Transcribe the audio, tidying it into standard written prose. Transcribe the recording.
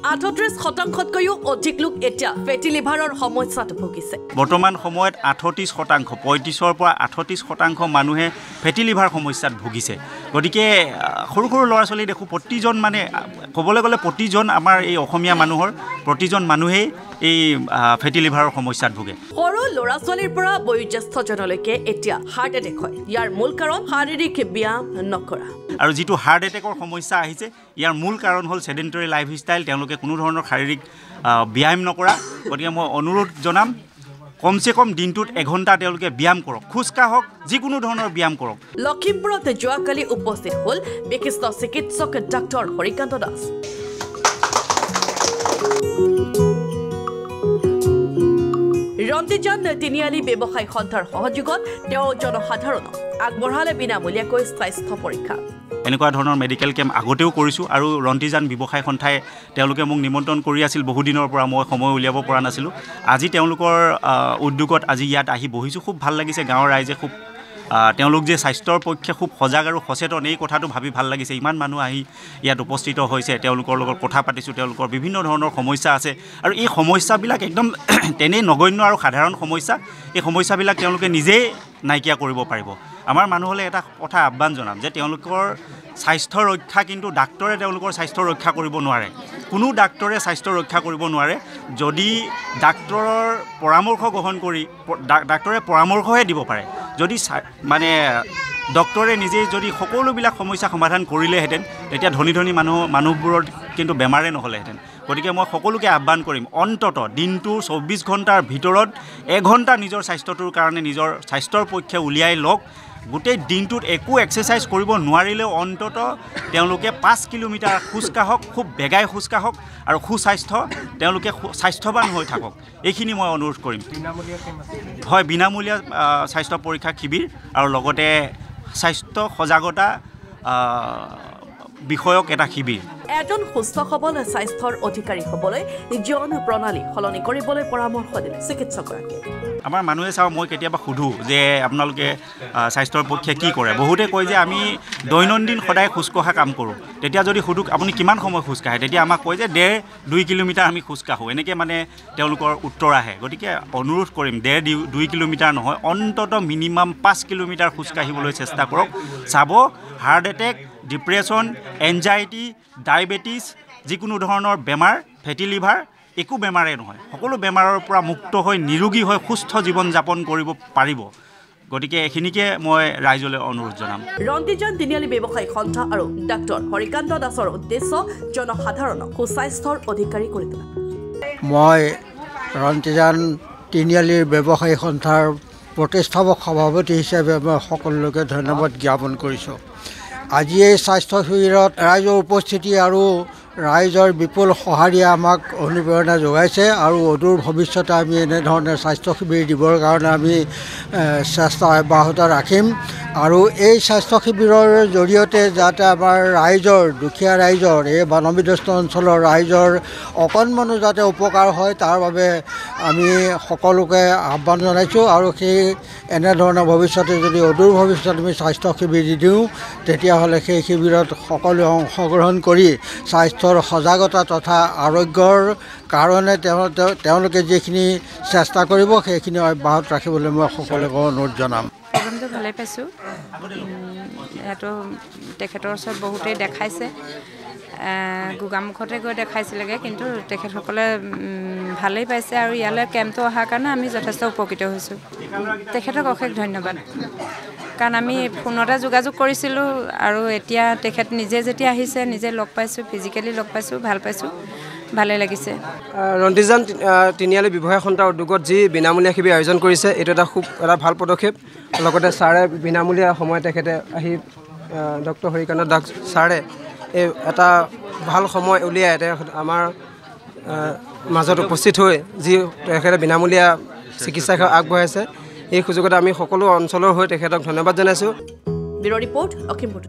38%তকৈও অধিক লোক এতিয়া ফেটি লিভাৰৰ সমস্যাত ভুগিছে। বৰ্তমান সময়ত 38%, 35ৰ পৰা 38% মানুহে ফেটি লিভাৰ সমস্যাত ভুগিছে। গতিকে সৰু সৰু ল'ৰা ছোৱালী দেখোঁ প্ৰতিজন মানে ক'বলৈ গ'লে প্ৰতিজন আমাৰ এই অসমীয়া মানুহৰ প্ৰতিজন মানুহেই এই ফেটি লিভাৰৰ সমস্যাত ভুগে। সৰু ল'ৰা ছোৱালীৰ পৰা বয়োজ্যেষ্ঠজনলৈকে এতিয়া হাৰ্ট এটেক হয়। ইয়াৰ মূল কাৰণ শাৰীৰিক ব্যায়াম নকৰা। আৰু যিটো হাৰ্ট এটেকৰ সমস্যা আহিছে ইয়াৰ মূল কাৰণ হ'ল সেডেন্টাৰী লাইফষ্টাইল। তেওঁলোকে কোনো ধৰণৰ শাৰীৰিক ব্যায়াম নকৰা। গতিকে মই অনুৰোধ জনাম কমচে কম দিনটোত 1 ঘণ্টা তেওঁলোকে ব্যায়াম কৰক, খোজকাঢ়ক, যিকোনো ধৰণৰ ব্যায়াম কৰক। লখিমপুৰত যোৱাকালি উপস্থিত হ'ল বিশিষ্ট চিকিৎসক ডাক্তৰ হৰিকান্ত দাস। ৰন্তিজান তিনিআলি ব্যৱসায়ী সন্থাৰ সহযোগত তেওঁ জনসাধাৰণক আগবঢ়ালে বিনামূলীয়াকৈ স্বাস্থ্য পৰীক্ষা। এনেকুৱা ধৰণৰ মেডিকেল কেম্প আগতেও কৰিছোঁ আৰু ৰন্তিজান ব্যৱসায় সন্থাই তেওঁলোকে মোক নিমন্ত্ৰণ কৰি আছিল বহুদিনৰ পৰা। মই সময় উলিয়াব পৰা নাছিলোঁ। আজি তেওঁলোকৰ উদ্যোগত আজি ইয়াত আহি বহিছোঁ। খুব ভাল লাগিছে। গাঁৱৰ ৰাইজে খুব তেওঁলোক যে স্বাস্থ্যৰ পক্ষে খুব সজাগ আৰু সচেতন এই কথাটো ভাবি ভাল লাগিছে। ইমান মানুহ আহি ইয়াত উপস্থিত হৈছে, তেওঁলোকৰ লগত কথা পাতিছোঁ। তেওঁলোকৰ বিভিন্ন ধৰণৰ সমস্যা আছে আৰু এই সমস্যাবিলাক একদম তেনেই নগণ্য আৰু সাধাৰণ সমস্যা। এই সমস্যাবিলাক তেওঁলোকে নিজেই নাইকিয়া কৰিব পাৰিব। আমাৰ মানুহলে এটা কথা আহ্বান জনাম যে তেওঁলোকৰ স্বাস্থ্য ৰক্ষা কিন্তু ডাক্তৰে তেওঁলোকৰ স্বাস্থ্য ৰক্ষা কৰিব নোৱাৰে। কোনো ডাক্তৰে স্বাস্থ্য ৰক্ষা কৰিব নোৱাৰে। যদি ডাক্তৰৰ পৰামৰ্শ গ্ৰহণ কৰি ডাক্তৰে পৰামৰ্শহে দিব পাৰে। যদি মানে ডক্তৰে নিজেই যদি সকলোবিলাক সমস্যা সমাধান কৰিলেহেঁতেন তেতিয়া ধনী ধনী মানুহবোৰৰ কিন্তু বেমাৰে নহ'লেহেঁতেন। গতিকে মই সকলোকে আহ্বান কৰিম অন্ততঃ দিনটোৰ 24 ঘণ্টাৰ ভিতৰত 1 ঘণ্টা নিজৰ স্বাস্থ্যটোৰ কাৰণে নিজৰ স্বাস্থ্যৰ পক্ষে উলিয়াই লওক। গোটেই দিনটোত একো এক্সাৰচাইজ কৰিব নোৱাৰিলেও অন্ততঃ তেওঁলোকে 5 কিলোমিটাৰ খোজকাঢ়ক, খুব বেগাই খোজকাঢ়ক আৰু সুস্বাস্থ্য তেওঁলোকে স্বাস্থ্যৱান হৈ থাকক। এইখিনি মই অনুৰোধ কৰিম। হয়, বিনামূলীয়া স্বাস্থ্য পৰীক্ষা শিবিৰ আৰু লগতে স্বাস্থ্য সজাগতা বিষয়ক এটা শিবিৰ। এজন সুস্থ সবল স্বাস্থ্যৰ অধিকাৰী হ'বলৈ জীৱন প্ৰণালী সলনি কৰিবলৈ পৰামৰ্শ দিলে চিকিৎসকগৰাকীয়ে। আমাৰ মানুহে চাওঁ, মই কেতিয়াবা সোধোঁ যে আপোনালোকে স্বাস্থ্যৰ পক্ষে কি কৰে। বহুতে কয় যে আমি দৈনন্দিন সদায় খোজকঢ়া কাম কৰোঁ। তেতিয়া যদি সোধোঁ আপুনি কিমান সময় খোজকাঢ়ে, তেতিয়া আমাক কয় যে 1.5-2 কিলোমিটাৰ আমি খোজকাঢ়োঁ। এনেকৈ মানে তেওঁলোকৰ উত্তৰ আহে। গতিকে অনুৰোধ কৰিম 1.5-2 কিলোমিটাৰ নহয়, অন্ততঃ মিনিমাম 5 কিলোমিটাৰ খোজকাঢ়িবলৈ চেষ্টা কৰক। চাব heart attack, depression, anxiety, diabetes, যিকোনো ধৰণৰ বেমাৰ, ফেটি লিভাৰ একো বেমাৰে নহয়। সকলো বেমাৰৰ পৰা মুক্ত হৈ নিৰোগী হৈ সুস্থ জীৱন যাপন কৰিব পাৰিব। গতিকে এইখিনিকে মই ৰাইজলৈ অনুৰোধ জনাম। ৰন্তিজান তিনিআলি ব্যৱসায়ী সন্থা আৰু ডাক্তৰ হৰিকান্ত দাসৰ উদ্দেশ্য জনসাধাৰণক সুস্বাস্থ্যৰ অধিকাৰী কৰি তোলা। মই ৰন্তিজান তিনিআলিৰ ব্যৱসায়ী সন্থাৰ প্ৰতিষ্ঠাপক সভাপতি হিচাপে মই সকলোকে ধন্যবাদ জ্ঞাপন কৰিছোঁ। আজি এই স্বাস্থ্য শিবিৰত ৰাইজৰ উপস্থিতি আৰু ৰাইজৰ বিপুল সঁহাৰিয়ে আমাক অনুপ্ৰেৰণা যোগাইছে আৰু অদূৰ ভৱিষ্যতে আমি এনেধৰণে স্বাস্থ্য শিবিৰ দিবৰ কাৰণে আমি চেষ্টা অব্যাহত ৰাখিম। আৰু এই স্বাস্থ্য শিবিৰৰ জৰিয়তে যাতে আমাৰ ৰাইজৰ, দুখীয়া ৰাইজৰ, এই বানবিধ্বস্ত অঞ্চলৰ ৰাইজৰ অকণমানো যাতে উপকাৰ হয় তাৰ বাবে আমি সকলোকে আহ্বান জনাইছোঁ। আৰু সেই এনেধৰণে ভৱিষ্যতে যদি অদূৰ ভৱিষ্যতে আমি স্বাস্থ্য শিবিৰ দি দিওঁ তেতিয়াহ'লে সেই শিবিৰত সকলোৱে অংশগ্ৰহণ কৰি স্বাস্থ্যৰ সজাগতা তথা আৰোগ্যৰ কাৰণে তেওঁলোকে যিখিনি চেষ্টা কৰিব সেইখিনি অব্যাহত ৰাখিবলৈ মই সকলোকে অনুৰোধ জনাম। প্ৰগ্ৰামটো ভালেই পাইছোঁ। ইয়াতো তেখেতৰ ওচৰত বহুতেই দেখাইছে, গোগামুখতে গৈ দেখাইছিলেগৈ, কিন্তু তেখেতসকলে ভালেই পাইছে আৰু ইয়ালৈ কেম্পটো অহাৰ কাৰণে আমি যথেষ্ট উপকৃত হৈছোঁ। তেখেতক অশেষ ধন্যবাদ। কাৰণ আমি ফোনতে যোগাযোগ কৰিছিলোঁ আৰু এতিয়া তেখেত নিজে যেতিয়া আহিছে, নিজে লগ পাইছোঁ, ফিজিকেলি লগ পাইছোঁ, ভাল পাইছোঁ, ভালেই লাগিছে। ৰন্তিজান তিনিআলি ব্যৱসায় সন্থাৰ উদ্যোগত যি বিনামূলীয়া শিবিৰ আয়োজন কৰিছে এইটো এটা খুব ভাল পদক্ষেপ। লগতে ছাৰে বিনামূলীয়া সময় তেখেতে আহি ডক্টৰ হৰিকান্ত দাস ছাৰে এই এটা ভাল সময় উলিয়াই আমাৰ মাজত উপস্থিত হৈ যি তেখেতে বিনামূলীয়া চিকিৎসা সেৱা আগবঢ়াইছে, এই সুযোগতে আমি সকলো অঞ্চলৰ হৈ তেখেতক ধন্যবাদ জনাইছোঁ। Bureau report, Lakhimpur.